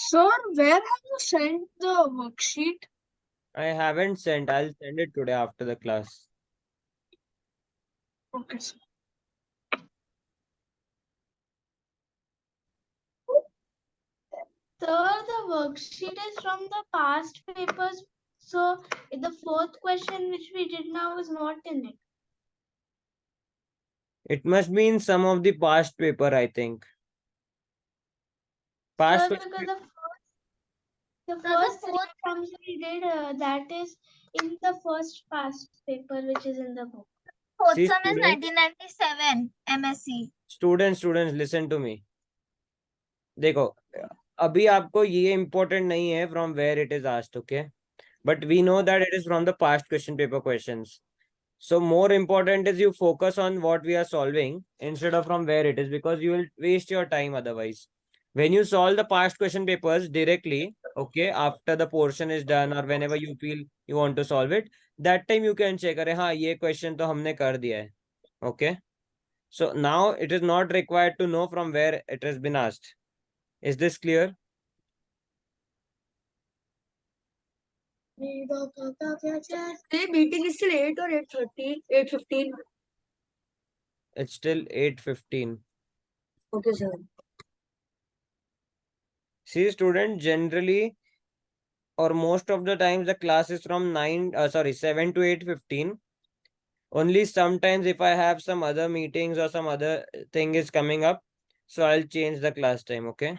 Sir, where have you sent the worksheet? I haven't sent. I'll send it today after the class. Okay, sir. Sir, the worksheet is from the past papers, so the fourth question which we did now is not in it. It must be in some of the past paper, I think. Past Sir, question. because the first three sums we did, that is in the first past paper which is in the book. Fourth See, sum is students, 1997 MSc. students, listen to me. देखो, अभी आपको ये important नहीं है from where it is asked, okay? But we know that it is from the past question paper questions. So more important is you focus on what we are solving instead of from where it is, because you will waste your time otherwise. When you solve the past question papers directly, okay, after the portion is done or whenever you feel you want to solve it, that time you can check, अरे हाँ ये question तो हमने कर दिया है, okay? So now it is not required to know from where it has been asked. Is this clear? The meeting is still 8 or 8:30, 8:15. It's still 8:15. Okay, sir. See, student, generally or most of the times the class is from 7 to 8:15. Only sometimes if I have some other meetings or some other thing is coming up, so I'll change the class time, okay?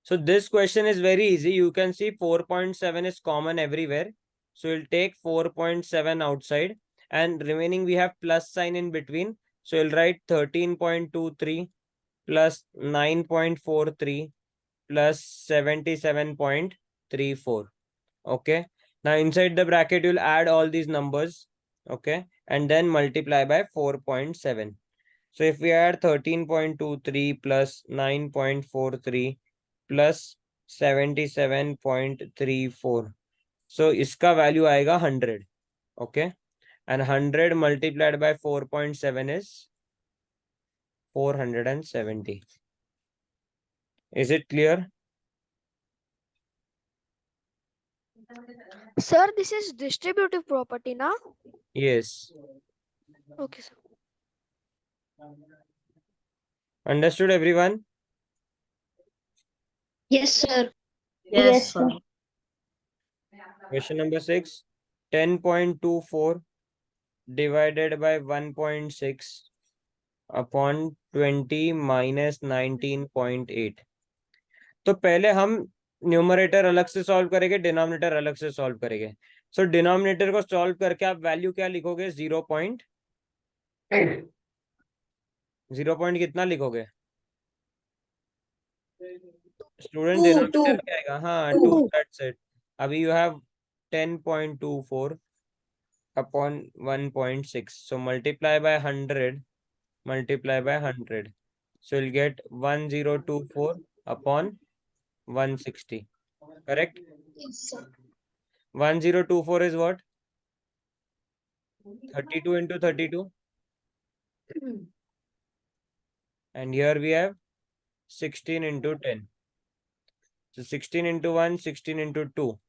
So this question is very easy. You can see 4.7 is common everywhere. So we'll take 4.7 outside and remaining we have plus sign in between. So we'll write 13.23 plus 9.43 plus 77.34. Okay. Now inside the bracket, you'll add all these numbers. Okay. And then multiply by 4.7. So if we add 13.23 plus 9.43 plus 77.34. So iska value आएगा 100. Okay. And 100 multiplied by 4.7 is 470. Is it clear? Sir, this is distributive property, na? Yes. Okay, sir. Understood, everyone? Yes, sir. Yes, sir. Question number 6. 10.24 divided by 1.6 upon 20 minus 19.8. तो पहले हम numerator अलग से solve करेंगे, denominator अलग से solve करेंगे. सो denominator को सॉल्व करके आप वैल्यू क्या लिखोगे? 0 पॉइंट कितना लिखोगे स्टूडेंट? डिनोमिनेटर क्या आएगा? हाँ, 2. That's it. अभी you have 10.24 upon 1.6. So multiply by 100, multiply by 100. So you'll get 1024 upon 160. Correct? Yes, sir. 1024 is what? 32 into 32. And here we have 16 into 10. So 16 into 1, 16 into 2.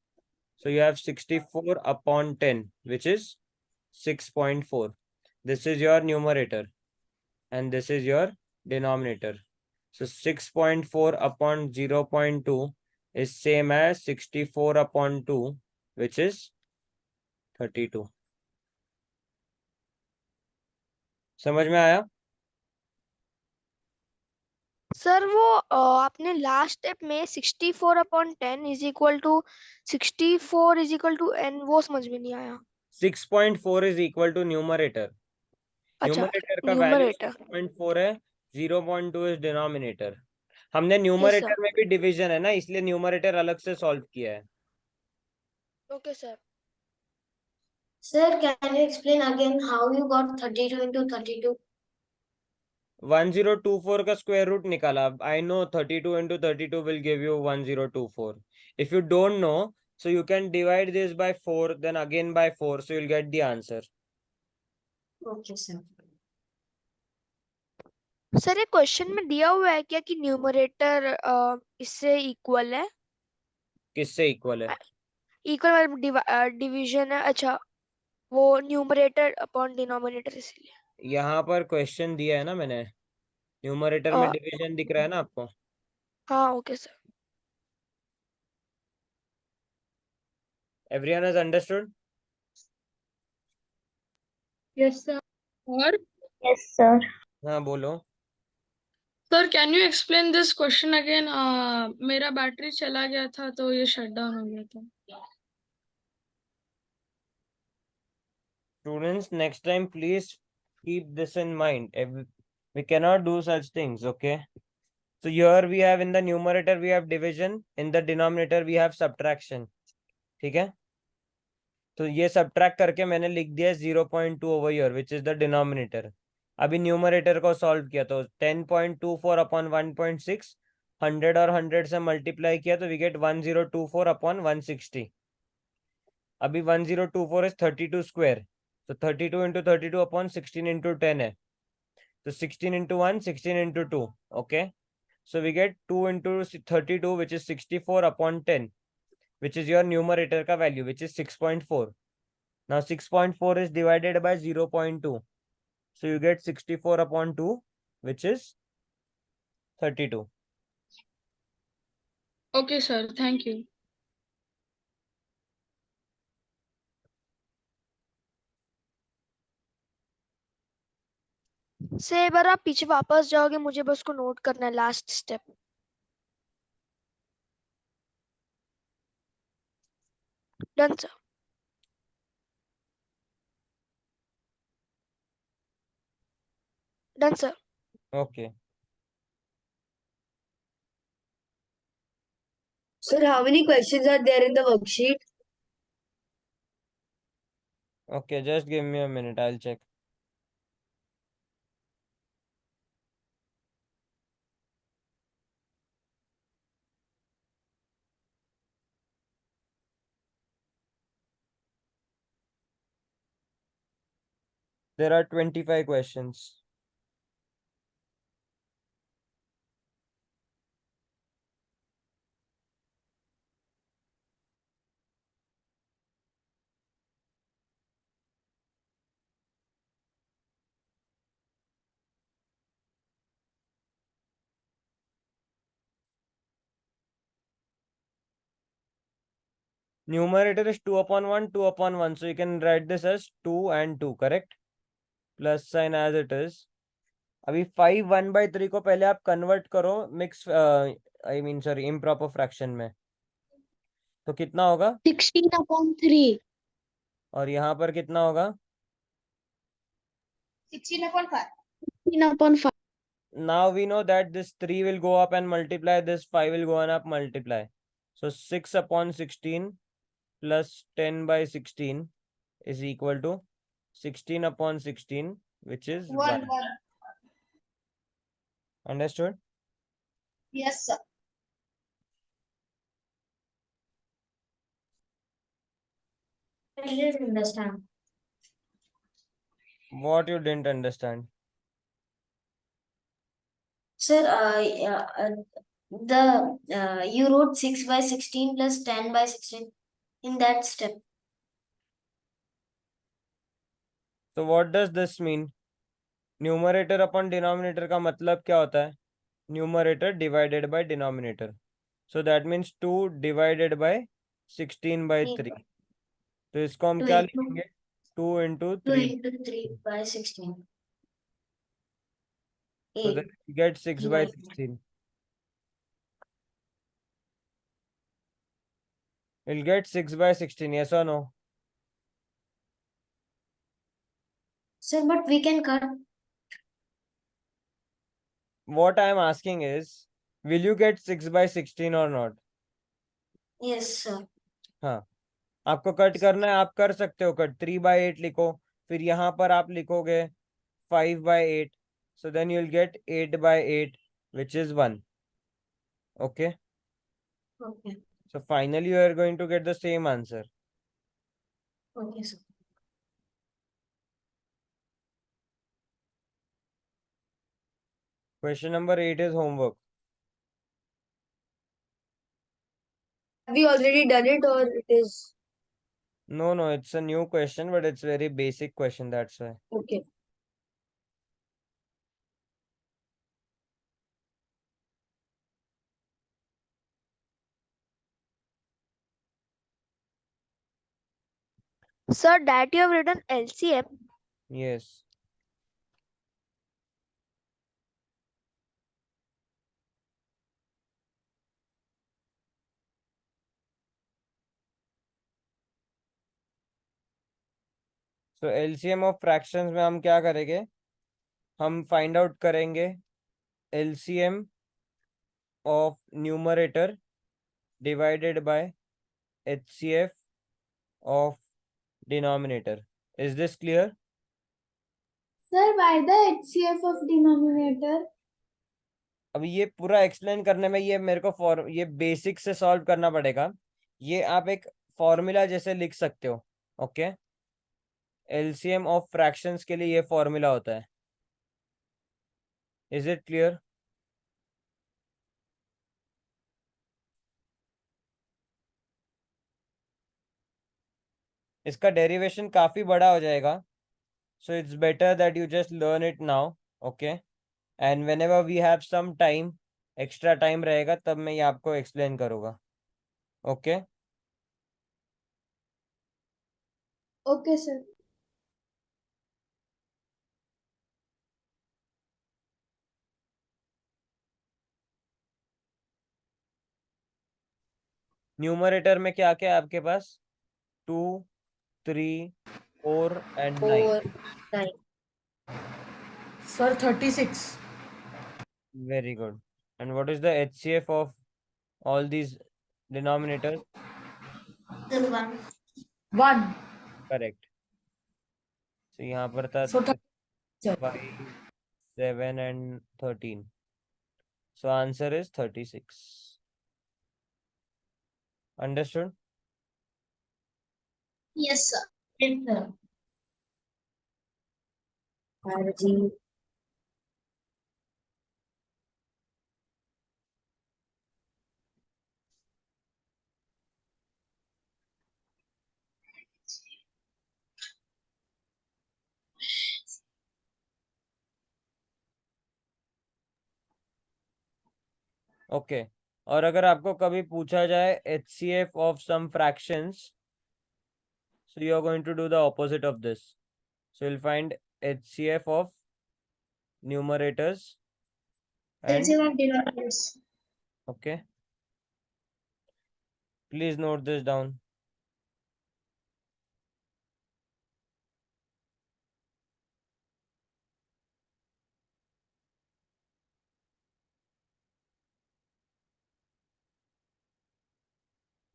So you have 64 upon 10, which is 6.4. This is your numerator. And this is your denominator. So 6.4 upon 0.2 is same as 64 upon 2, which is 32. समझ में आया? Sir वो आपने last step में 64/10 is equal to 64 is equal to n वो समझ में नहीं आया. 6.4 is equal to numerator. अच्छा, न्यूमरेटर का वैल्यू न्यूमरेटर. 6.4 है, 0.2 is denominator. हमने Yes, न्यूमरेटर sir. में भी डिवीजन है ना, इसलिए न्यूमरेटर अलग से सॉल्व किया है. Okay, sir. Sir, can you explain again how you got 32 into 32? 1024 का स्क्वायर रूट निकाला. I know 32 into 32 will give you 1024. If you don't know, so you can divide this by 4, then again by 4, so you'll get the answer. Okay, sir. Sir ये question में दिया हुआ है क्या कि numerator इससे equal है? किससे इक्वल है? इक्वल मतलब डिवीजन है। अच्छा, वो न्यूमरेटर अपॉन डिनोमिनेटर इसलिए। यहाँ पर क्वेश्चन दिया है ना मैंने, न्यूमरेटर में अ, डिवीजन दिख रहा है ना आपको? हाँ okay sir. Everyone has understood? Yes, sir. और Yes, sir. हाँ बोलो। Sir can you explain this question again? मेरा बैटरी चला गया था तो ये शट डाउन हो गया था। Students, next time please keep this in mind. We cannot do such things, okay? So here we have in the numerator we have division, in the denominator we have subtraction. ठीक है? तो ये subtract करके मैंने लिख दिया 0.2 over here, which is the denominator. अभी numerator को सॉल्व किया तो 10.24 अपॉन 1.6, 100 और 100 से मल्टीप्लाई किया तो वी गेट 1024 अपॉन 160. अभी 1024 इज 32 स्क्वायर, तो 32 इंटू 32 अपॉन 16 इंटू 10 है, तो 16 into 1, 16 into 2. Okay, so we get 2 into 32, which is 64 upon 10, which is your numerator ka value, which is 6.4. Now 6.4 is divided by 0.2, so you get 64 upon 2, which is 32. Okay sir, thank you. से एक बार आप पीछे वापस जाओगे, मुझे बस को note करना है last step. Done sir. Done sir. Okay, Sir, how many questions are there in the worksheet? okay, just give me a minute, I'll check. There are 25 questions. Numerator is 2 upon 1, 2 upon 1. So you can write this as 2 and 2, correct? Plus sign as it is. अभी 5 1/3 को पहले आप convert करो mix, I mean sorry, improper fraction में, तो कितना होगा? 16/3. और यहाँ पर कितना होगा? 16/5. 16/5. Now we know that this 3 will go up and multiply, this 5 will go and up multiply. So 6 upon 16 plus 10 by 16 is equal to 16 upon 16, which is 1. Understood? Yes, sir. I didn't understand. What you didn't understand? Sir, you wrote 6 by 16 plus 10 by 16 in that step. So what does this mean? Numerator upon denominator का मतलब क्या होता है? Numerator divided by denominator. So that means 2 divided by 16/3. तो इसको हम 2 क्या into लिखेंगे? 2 into 2 3. into 3 by 16. So 8. then we get 6 by 16. We'll get 6 by 16, yes or no? Sir, but we can cut. What I am asking is, will you get 6 by 16 or not? Yes, sir. हाँ, आपको cut करना है, आप कर सकते हो cut. 3/8 लिखो, फिर यहाँ पर आप लिखोगे 5/8. So then you'll get 8/8, which is 1. Okay. Okay. So finally you are going to get the same answer. Okay, sir. Question number 8 is homework. Have we already done it or it is No, it's a new question, but it's very basic question, that's why. okay? Sir, that you have written LCM. Yes. So LCM of fractions में हम क्या करेंगे? हम find out करेंगे LCM of numerator divided by HCF of denominator. Is this clear? Sir, why the HCF of denominator? अब ये पूरा explain करने में ये मेरे को ये बेसिक से सॉल्व करना पड़ेगा. ये आप एक फॉर्मूला जैसे लिख सकते हो. ओके, एलसीएम ऑफ फ्रैक्शंस के लिए ये फॉर्मूला होता है. Is it clear? इसका डेरिवेशन काफी बड़ा हो जाएगा, so it's better that you just learn it now. Okay, and whenever we have some time, extra time रहेगा तब मैं ये आपको एक्सप्लेन करूंगा. Okay Okay, sir. न्यूमरेटर में क्या क्या है आपके पास? 2, 3, 4 and 9. 9. Sir, 36. Very good. And what is the HCF of all these denominators? Sir, 1. 1. Correct. So यहाँ पर था So 5, 7 and 13. So answer is 36. Understood? Yes, sir. Yes, sir. Okay. और अगर आपको कभी पूछा जाए HCF of some fractions, so you are going to do the opposite of this. So you'll find HCF of numerators and LCM of denominators. okay. Please note this down.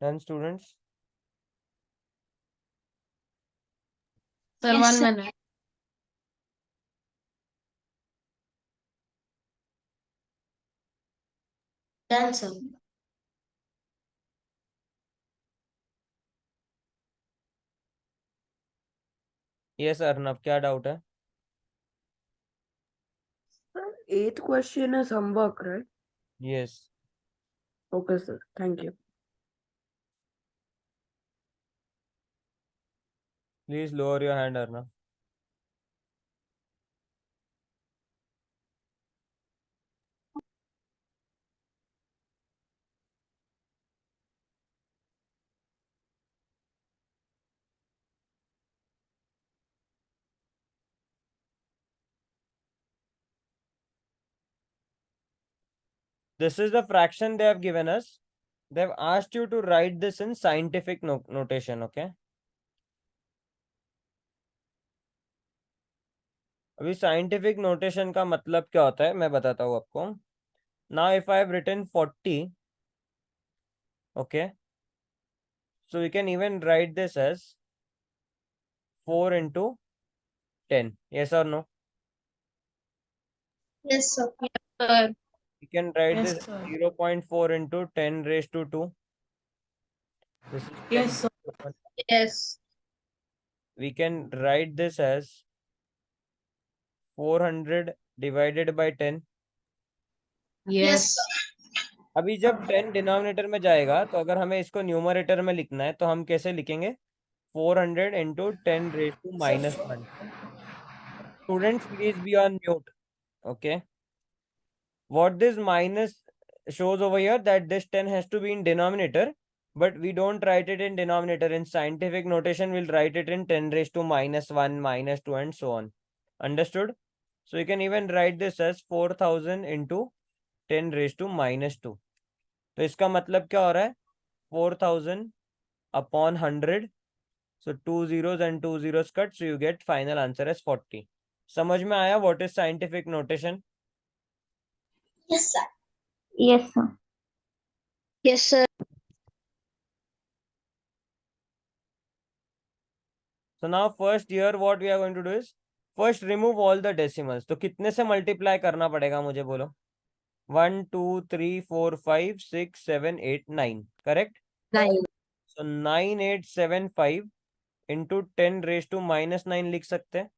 Done, students? Sir, Yes, 1 sir. minute. Done, sir. Yes, Arnav, क्या doubt है? Sir, 8th question is homework, right? Yes. Okay, sir. Thank you. Please lower your hand, Arnav. This is the fraction they have given us. They've asked you to write this in scientific notation, okay? अभी scientific notation का मतलब क्या होता है मैं बताता हूँ आपको. Now if I have written 40, okay, so we can even write this as 4 into 10. Yes or no? Yes, sir. Sir, We can write Yes, this sir. 0.4 into 10 raised to 2. This is Yes, 10 sir. yes. We can write this as 400 divided by 10. Yes. अभी जब 10 denominator में जाएगा तो अगर हमें इसको numerator में लिखना है तो हम कैसे लिखेंगे? 400 into 10 raised to minus 1. Students, please be on mute. Okay. What this minus shows over here, that this 10 has to be in denominator, but we don't write it in denominator. In scientific notation, we'll write it in 10 raised to minus 1, minus 2, and so on. Understood? So you can even write this as 4000 into 10 raised to minus 2. तो इसका मतलब क्या हो रहा है? 4000 upon 100. So 2 zeros and 2 zeros cut. So you get final answer as 40. समझ में आया what is scientific notation? Yes, sir. Yes, sir. Yes, sir. So now first here what we are going to do is first remove all the decimals. तो कितने से multiply करना पड़ेगा मुझे बोलो? 1, 2, 3, 4, 5, 6, 7, 8, 9. Correct? 9. So 9875 into 10 raised to minus 9 लिख सकते हैं?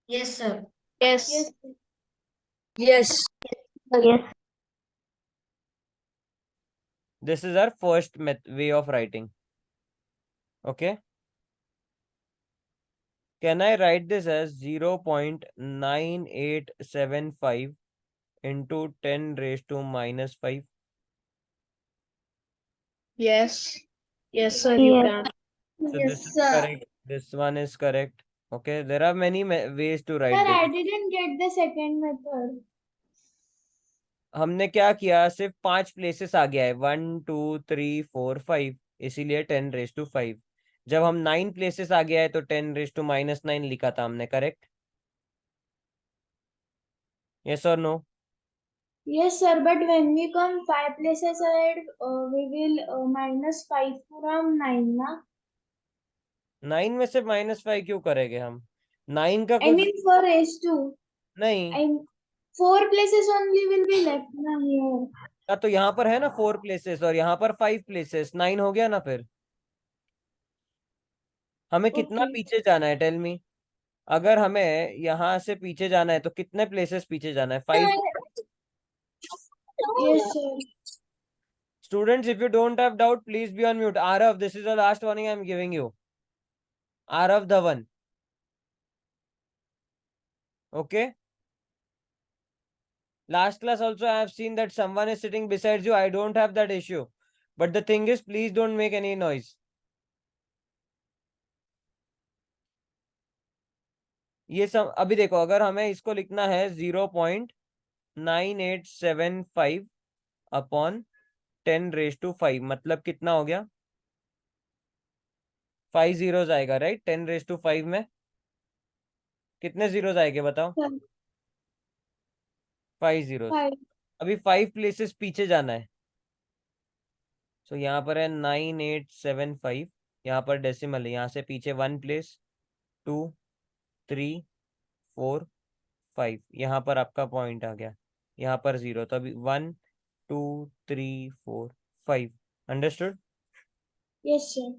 Yes, sir. Yes. Yes. Yes. Yes. This is our first way of writing. Okay. Can I write this as 0.9875 into 10 raised to minus 5? Yes. Yes, sir, you Yes. can. So this Yes, is sir. correct. This one is correct. Okay. There are many ways to write Sir, this. I didn't get the second method. हमने क्या किया? सिर्फ 5 places आ गया है. 1, 2, 3, 4, 5. इसीलिए 10 raised to 5. जब हम 9 places आ गया है तो 10 raised to minus 9 लिखा था हमने. Correct? Yes or no? Yes, sir. But when we come 5 places ahead, we will minus 5 from 9, na? 9 में से -5 क्यों करेंगे हम? 9 का I कुछ mean for S2. नहीं. And 4 places only will be left na here. तो यहाँ पर है ना 4 प्लेसेस और यहाँ पर 5 प्लेसेस. 9 हो गया ना फिर. हमें कितना Okay. पीछे जाना है? Tell me. अगर हमें यहाँ से पीछे जाना है तो कितने प्लेसेस पीछे जाना है? 5. Yes, sir. Students, if you don't have doubt, please be on mute. Arav, this is the last warning I am giving you. Arav Dhawan. Okay. Last class also I have seen that someone is sitting beside you. I don't have that issue. But the thing is, please don't make any noise. ये सब अभी देखो, अगर हमें इसको लिखना है 0.9875 upon 10 raised to 5, मतलब कितना हो गया? 5 zeros आएगा, राइट? 10 raised to 5 में कितने zeros आएंगे बताओ? 5 zeros. 5. अभी 5 प्लेसेस पीछे जाना है. सो यहाँ पर है 9875. यहाँ पर डेसिमल है. यहाँ से पीछे 1 प्लेस, 2, 3, 4, 5. यहाँ पर आपका पॉइंट आ गया. यहाँ पर 0. तो अभी 1, 2, 3, 4, 5. Understood? Yes, sir.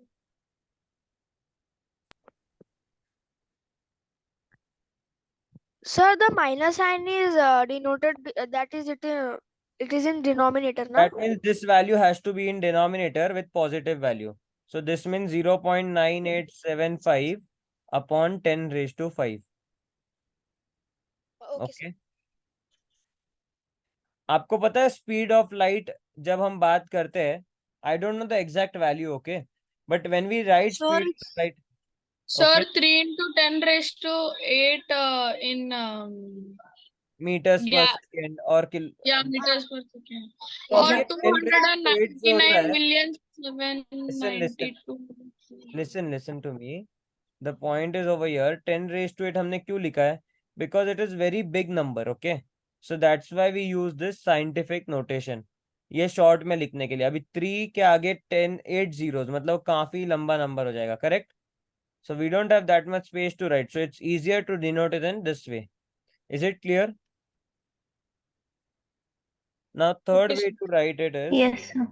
Sir, the minus sign is denoted, that is it is in denominator, na? That means this value has to be in denominator with positive value. So this means 0.9875 upon 10 raised to 5. Okay, sir. Okay. आपको पता है speed of light जब हम बात करते हैं, I don't know the exact value, okay, but when we write Sir, speed of light, Sir, Okay. 3 into 10 raised to 8 in metres पर yeah, second और yeah, meters per second. तो Or अभी ये 10 raised to 8 जो होता 299 है, million listen. 792. Listen to me. The point is over here, 10 raised to 8 हमने क्यों लिखा है? Because it is very big number, okay? So that's why we use this scientific notation. ये शॉर्ट में लिखने के लिए. अभी 3 के आगे 10, 8 zeros, मतलब काफी लंबा नंबर हो जाएगा, correct? So we don't have that much space to write. So it's easier to denote it in this way. Is it clear? Now third Okay, way to write it is, Yes, sir.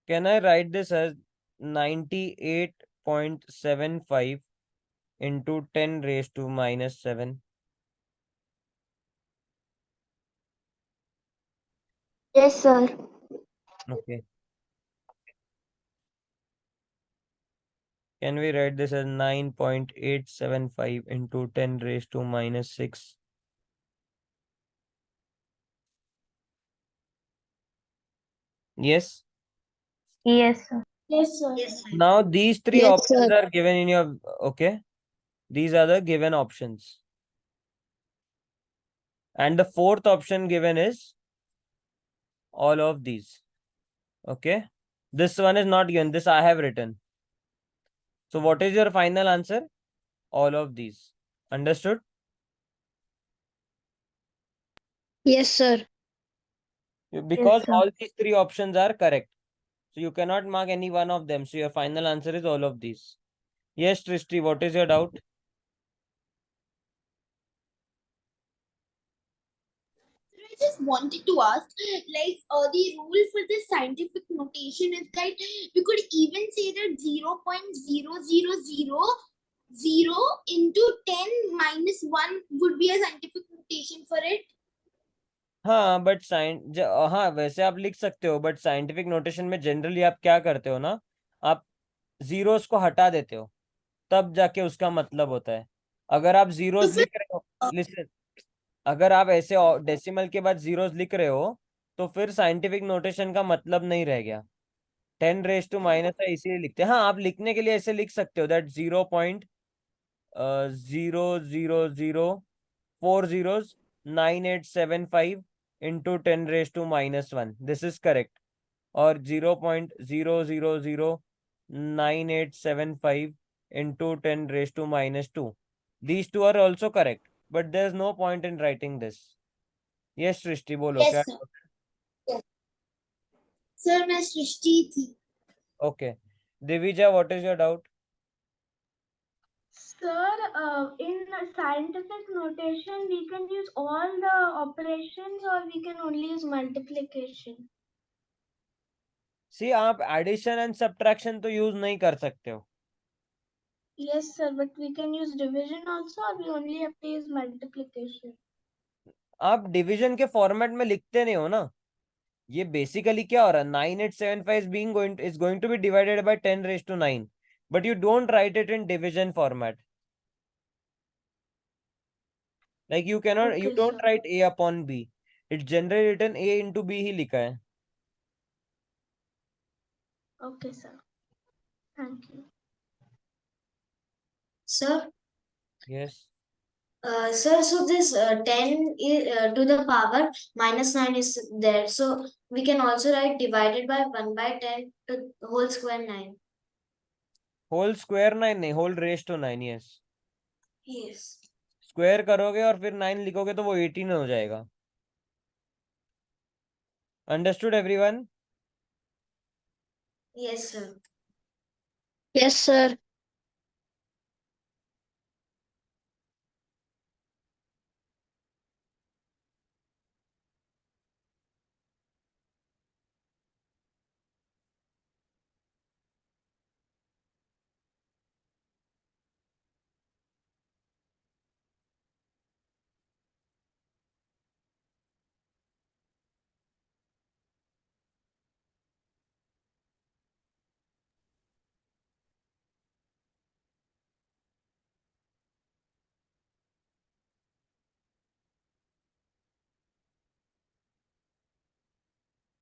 can I write this as 98.75 into 10 raised to minus 7. Yes, sir. Okay. Can we write this as 9.875 into 10 raised to minus 6? Yes. Yes, sir. Now these three Yes, options sir. are given in your, okay. These are the given options. And the fourth option given is all of these. Okay. This one is not given. This I have written. So what is your final answer? All of these. Understood? Yes, sir. Because sir. all these three options are correct. So you cannot mark any one of them. So your final answer is all of these. Yes, Trishti, what is your doubt? I just wanted to ask, like, the rule for the scientific notation is that we could even say that 0.0000 into 10 minus 1 would be a scientific notation for it. हाँ but हाँ वैसे आप लिख सकते हो but scientific notation में generally आप क्या करते हो ना, आप जीरोस को हटा देते हो तब जाके उसका मतलब होता है. अगर आप जीरोस फिर- लिख रहे हो, लिसन, अगर आप ऐसे डेसिमल के बाद जीरोस लिख रहे हो तो फिर साइंटिफिक नोटेशन का मतलब नहीं रह गया. 10 रेज टू माइनस है इसीलिए लिखते हैं. हाँ आप लिखने के लिए ऐसे लिख सकते हो that 0.000409,875 into 10 raised to minus 1. This is correct. Or 0.0009,875 into 10 raised to minus 2. These two are also correct, but there's no point in writing this. Yes, Srishti, bolo. Yes, क्या? sir. Sir, मैं सृष्टि थी. Okay. Divija, what is your doubt? Sir, in scientific notation, we can use all the operations or we can only use multiplication. See, आप addition and subtraction तो use नहीं कर सकते हो. Yes, sir, but we can use division also or we only have to use multiplication. आप division के format में लिखते नहीं हो ना. ये बेसिकली क्या हो रहा है, 9875 is going to be divided by 10 raised to 9, but you don't write it in division format. Like you cannot, you Okay, don't sir. write a upon b. It's generally written a into b ही लिखा है. Okay, sir. Thank you. Sir, Yes. sir, so this 10 to the power minus 9 is there. So we can also write divided by 1 by 10 to whole square 9. Whole square 9 नहीं, whole raised to 9. Yes. Yes. Square करोगे और फिर 9 लिखोगे तो वो 18 हो जाएगा. Understood everyone? Yes, sir. Yes, sir.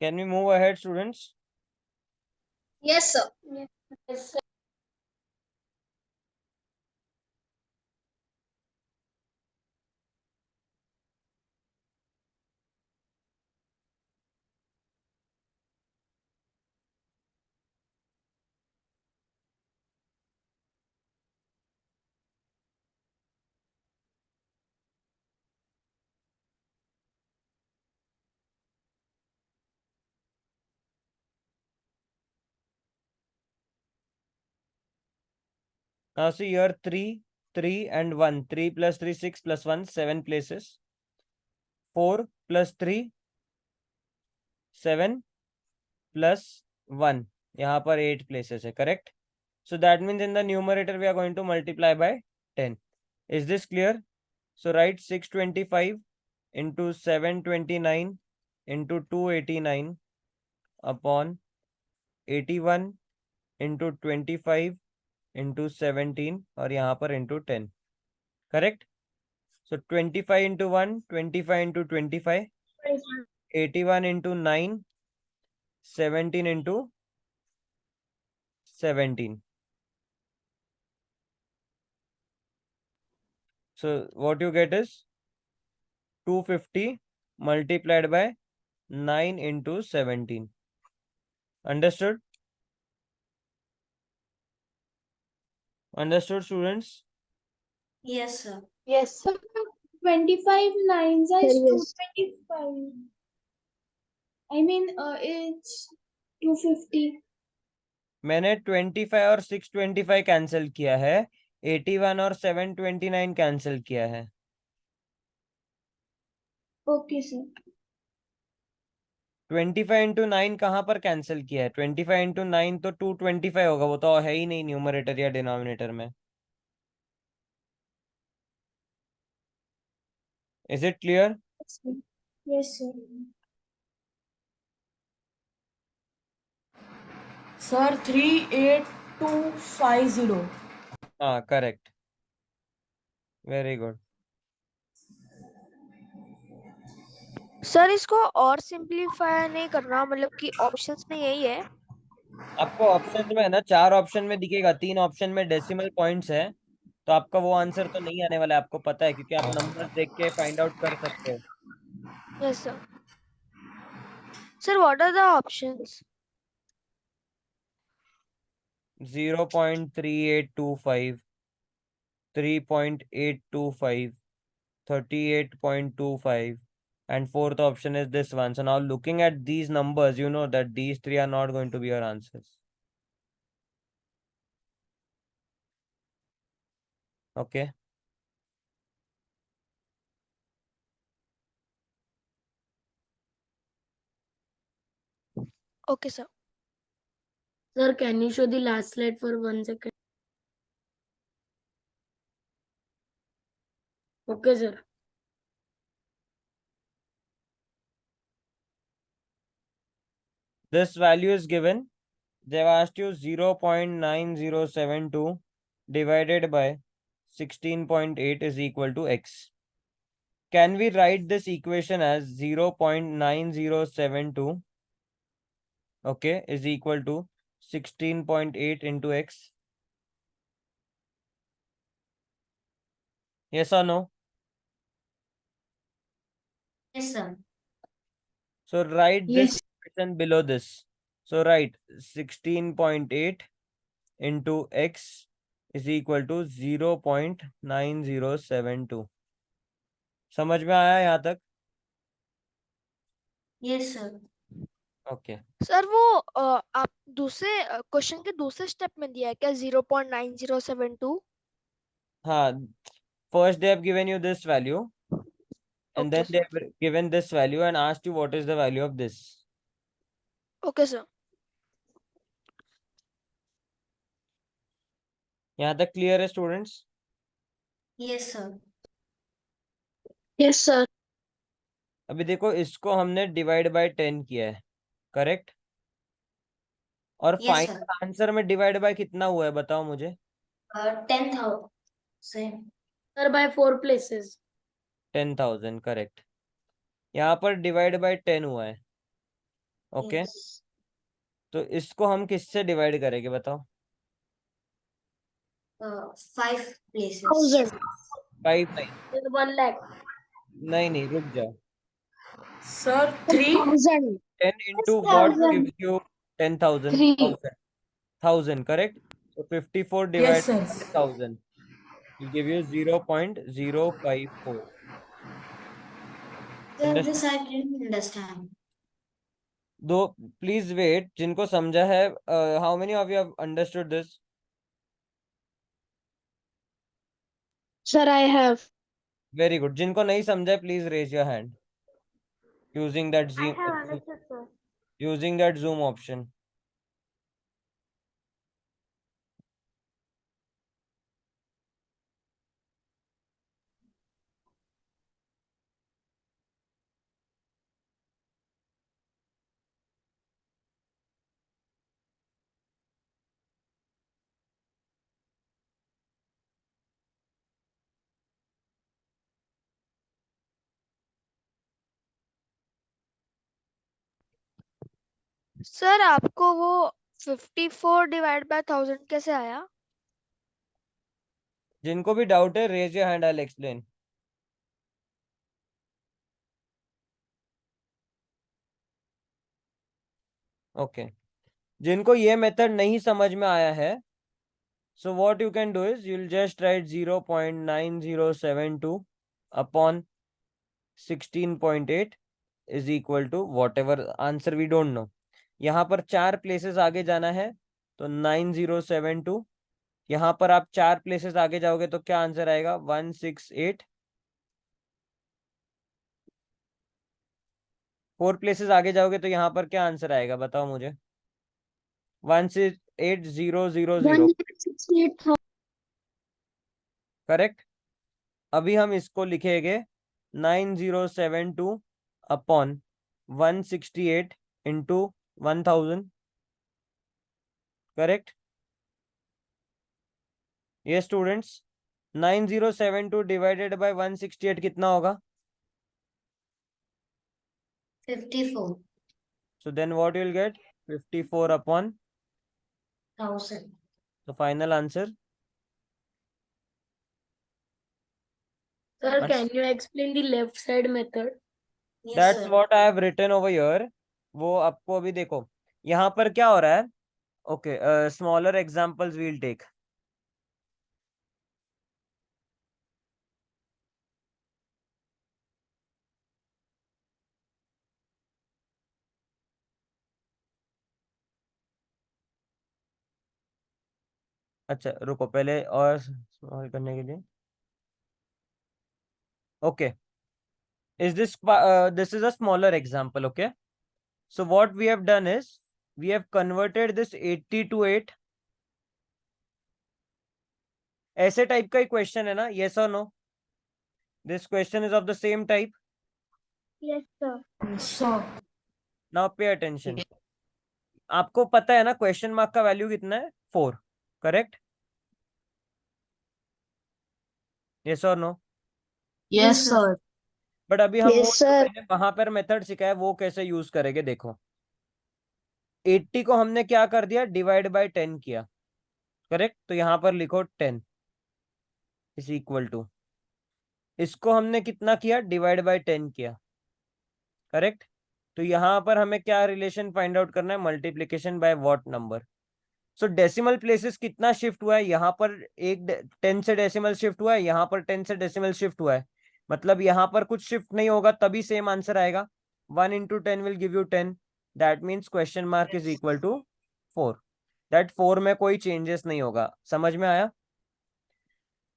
Can we move ahead, students? Yes, sir. Yes. Now see here 3, 3 and 1. 3 plus 3, 6 plus 1, 7 places. 4 plus 3, 7 plus 1. यहाँ पर 8 places है, correct? So that means in the numerator we are going to multiply by 10. Is this clear? So write 625 into 729 into 289 upon 81 into 25 into 17 और यहाँ पर into 10. Correct? So 25 into 1, 25 into 25, 81 into 9, 17 into 17. So what you get is 250 multiplied by 9 into 17. Understood? Understood, students? Yes, sir. Yes. 25 nines are Yes. 225. I mean, it's 250. मैंने 25 और 625 cancel किया है, 81 और 729 cancel किया है. Okay, sir. 25 इंटू 9 कहाँ पर cancel किया है? 25 इंटू 9 तो 225 होगा, वो तो है ही नहीं न्यूमरेटर या डिनोमिनेटर में. Is it clear? Yes, sir. Sir, 38250. हाँ, correct. Very good. सर इसको और सिंपलीफाई नहीं करना, मतलब कि ऑप्शंस में यही है. आपको ऑप्शन में है ना, 4 ऑप्शन में दिखेगा, 3 ऑप्शन में डेसिमल पॉइंट्स है, तो आपका वो आंसर तो नहीं आने वाला है, आपको पता है, क्योंकि आप नंबर्स देख के फाइंड आउट कर सकते हो. Yes sir. Sir what are the options? 0.3825, 3.825, 38.25, and fourth option is this one. So now looking at these numbers, you know that these three are not going to be your answers. Okay. Okay, sir. Sir, can you show the last slide for 1 second? Okay, sir. This value is given. They've asked you 0.9072 divided by 16.8 is equal to x. Can we write this equation as 0.9072, okay, is equal to 16.8 into x? Yes or no? Yes, sir. So write this Yes. equation below this. So write 16.8 into x is equal to 0.9072. समझ में आया यहाँ तक? Yes, sir. Okay. Sir वो आप दूसरे question के दूसरे स्टेप में दिया है क्या 0.9072? हाँ, first they have given you this value and Okay, then they sir. have given this value and asked you what is the value of this. Okay, sir. यहाँ तक क्लियर है students? Yes, sir. Yes, sir. अभी देखो, इसको हमने divide by 10 किया है, correct? और Yes, फाइनल sir. आंसर में डिवाइड बाय कितना हुआ है बताओ मुझे? 10,000. Same. Sir, by 4 places. 10,000, correct. यहाँ पर डिवाइड बाय 10 हुआ है, ओके? Yes. तो इसको हम किससे डिवाइड करेंगे बताओ? 5 places. 1000. 5 नहीं, Sir, 1 lakh. नहीं रुक जाओ. Sir, 3. 1000. 10 into what 6,000. gives you 10,000? 3. 1000, correct? So 54 Yes, divided sir. by 1000 will give you 0.054. Sir, this I didn't understand. दो प्लीज वेट, जिनको समझा है, how many of you have understood this? Sir, I have. Very good. जिनको नहीं समझा please raise your hand using that I have understood, sir. Using that zoom option. Sir आपको वो 54 divide by 1000 कैसे आया? जिनको भी डाउट है raise your hand, I explain. Okay, जिनको ये मेथड नहीं समझ में आया है, so what you can do is you'll just write 0.9072 upon 16.8 is equal to whatever answer we don't know. यहाँ पर 4 प्लेसेस आगे जाना है तो 9072, यहाँ पर आप 4 प्लेसेस आगे जाओगे तो क्या आंसर आएगा? 168। 4 प्लेसेस आगे जाओगे तो यहाँ पर क्या आंसर आएगा, बताओ मुझे? 168,000। 168,000. करेक्ट। अभी हम इसको लिखेंगे 9072 अपॉन 168 इंटू 1000। करेक्ट। ये स्टूडेंट्स 9072 डिवाइडेड बाय 168 कितना होगा? 54,000. So then what you will get? 54 upon. So final answer. Sir, Yes. can you explain the left side method? Yes, That's sir. what I have written over here. वो आपको अभी देखो यहाँ पर क्या हो रहा है। Okay, smaller examples we'll take. अच्छा रुको पहले और सॉल्व करने के लिए। Okay, is this this is a smaller example? Okay, so what we have done is we have converted this 80 to 8. ऐसे टाइप का ही क्वेश्चन है ना, yes or no? This question is of the same type. Yes, sir. sir. Now pay attention. आपको पता है ना question mark का value कितना है? 4. Correct? yes or no? Yes, sir. But अभी हम Yes, वो जो sir. मैंने वहां पर मेथड सिखाया वो कैसे यूज करेंगे देखो। 80 को हमने क्या कर दिया? डिवाइड बाय 10 किया। करेक्ट, तो यहां पर लिखो 10 इज इक्वल टू, इसको हमने कितना किया? डिवाइड बाय 10 किया। करेक्ट, तो यहां पर हमें क्या रिलेशन फाइंड आउट करना है? Multiplication bye what number. So decimal places कितना शिफ्ट हुआ है? यहाँ पर एक 10 से डेसिमल शिफ्ट हुआ है, यहाँ पर 10 से डेसिमल शिफ्ट हुआ है, मतलब यहाँ पर कुछ शिफ्ट नहीं होगा तभी सेम आंसर आएगा। 1 into 10 will give you 10. That means question mark is equal to 4. दैट 4 में कोई चेंजेस नहीं होगा। समझ में आया?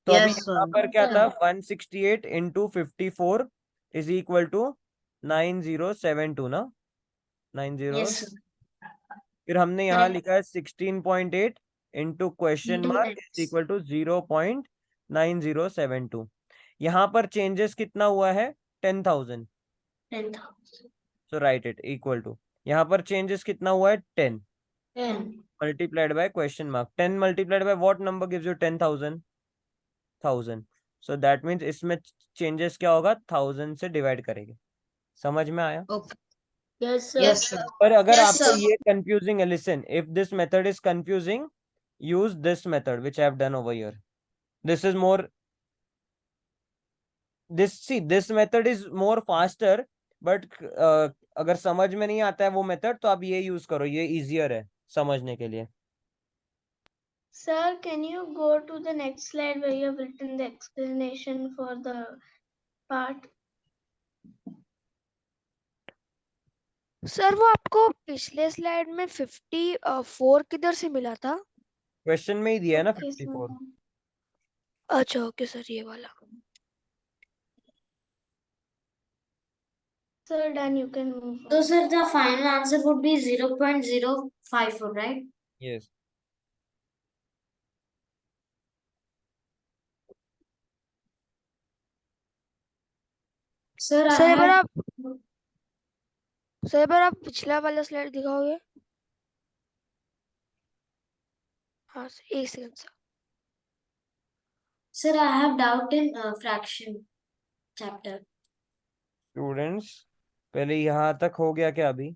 तो अभी Yes, sir. यहाँ पर क्या था? 168 into 54 इज इक्वल टू 9072 ना, 90। Yes, sir. फिर हमने यहाँ Correct. लिखा है 16.8 into question Into mark X. Is equal to 0.9072। यहाँ पर चेंजेस कितना हुआ है? 10,000। 10,000. So write it equal to, यहाँ पर चेंजेस कितना हुआ है? 10 10. Multiplied by question mark. 10 multiplied by what number gives you 10,000? 1000। So that means इसमें चेंजेस क्या होगा? 1000 से डिवाइड करेंगे। समझ में आया? Okay. Yes, sir. Yes, sir. पर अगर Yes, आपको sir. ये कंफ्यूजिंग है, listen, if this method is confusing, use this method which I have done over here. This is more, this method is more faster, but अगर समझ में नहीं आता है वो मेथड तो आप ये यूज करो, ये इजियर है समझने के लिए। Sir, can you go to the next slide where you have written the explanation for the part? Sir वो आपको पिछले स्लाइड में 54 किधर से मिला था? क्वेश्चन में ही दिया है ना Okay, sir. 54। अच्छा ओके सर, ये वाला। Sir, done. You can move So, on. sir, the final answer would be 0.054, right? Yes. Sir, I sir एक बार have. आप सर एक बार आप पिछला वाला स्लाइड दिखाओगे? हाँ सर, एक second sir. Sir, I have doubt in fraction chapter. Students पहले यहाँ तक हो गया क्या? अभी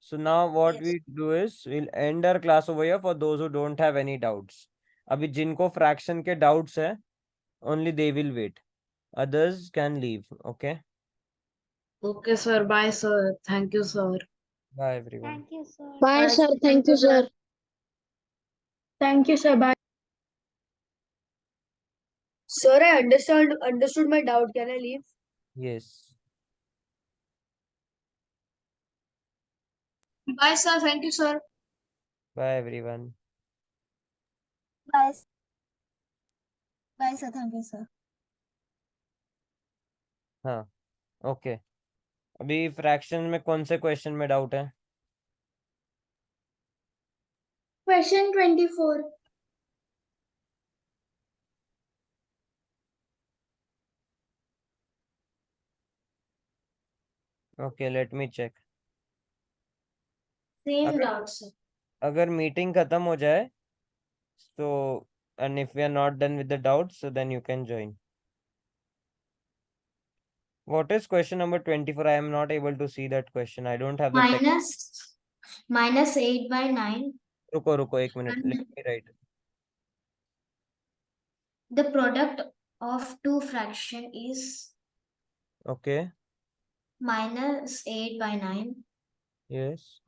So now what Yes. we do is we'll end our class over here for those who don't have any doubts. अभी जिनको fraction के doubts है, only they will wait. Others can leave. Okay. Okay, sir. Bye, sir. Thank you, sir. Bye everyone. Thank you, sir. Bye, sir. Thank you, sir. Thank you, sir. Bye. Sir, I understood my doubt. Can I leave? Yes. Bye, sir. Thank you, sir. Bye everyone. Bye. Bye, sir. Thank you, sir. हाँ. Okay. अभी fraction में कौन से question में doubt है? Question 24. Okay, let me check. Same अगर doubt, sir. अगर meeting खत्म हो जाए so and if we are not done with the doubts so then you can join. What is question number 24? I am not able to see that question. I don't have the text. minus 8 by 9. रुको एक minute. And Let me write. the product of two fraction is Okay. minus 8 by 9. Yes.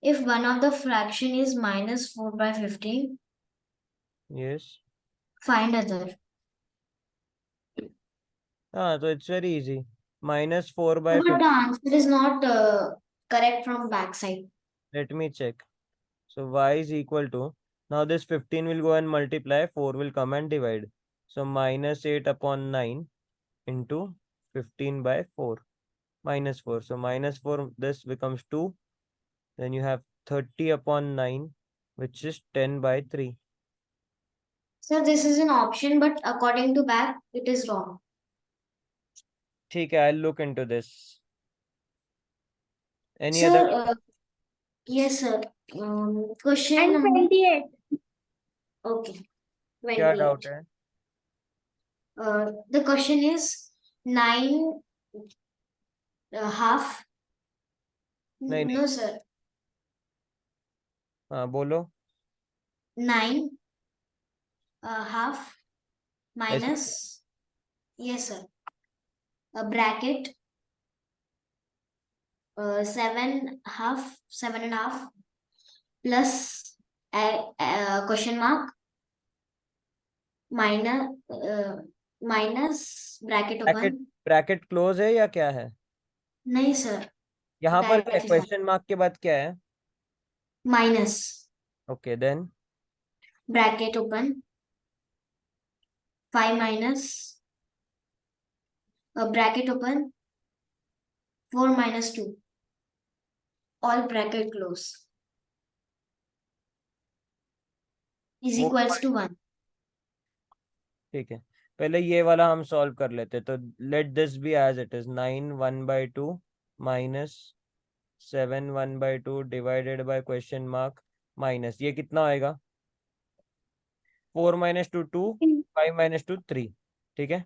If one of the fraction is minus 4 by 15, Yes. find other. So it's very easy. Minus 4 by But 15. the answer is not correct from backside. Let me check. So y is equal to, now this 15 will go and multiply, 4 will come and divide. So minus 8 upon 9 into 15 by 4. Minus 4. So minus 4, this becomes 2. Then you have 30 upon 9, which is 10 by 3. So this is an option, but according to back, it is wrong. ठीक है, I'll look into this. Any Sir, other? yes, sir. Question And number 28. okay. क्या 28. doubt है? The question is 9 half. नहीं No, sir. हाँ बोलो. 9 half minus. Yes, sir. A bracket. 7 and a half plus a question mark minus bracket open. Bracket close है या क्या है? नहीं सर. यहाँ पर Directly क्वेश्चन मार्क के बाद क्या है? minus okay then bracket open 5 minus bracket open 4 minus 2 all bracket close is equals to 1. ठीक है, पहले ये वाला हम सॉल्व कर लेते. तो let this be as it is 9 1/2 minus 7 1/2 divided by question mark minus ये कितना आएगा? 4 minus 2 2, 5 minus 2 3. ठीक है.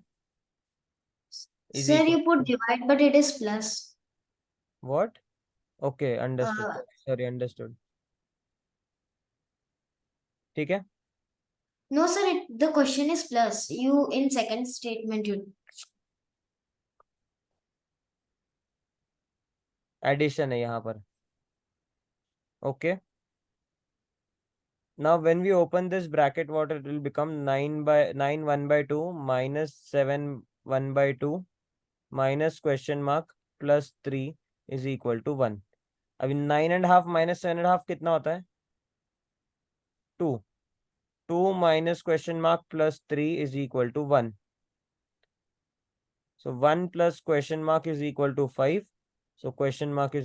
Sir, you put divide but it is plus. What? Okay, understood. Sorry, understood. ठीक है. No sir, the question is plus. You in second statement you addition है यहाँ पर. Okay. Now when we open this bracket, what it will become? 9 1/2 minus 7 1/2 minus question mark plus 3 is equal to 1. अभी 9.5 minus 7.5 कितना होता है? 2. 2 minus question mark plus 3 is equal to 1. So 1 plus question mark is equal to 5. So question mark is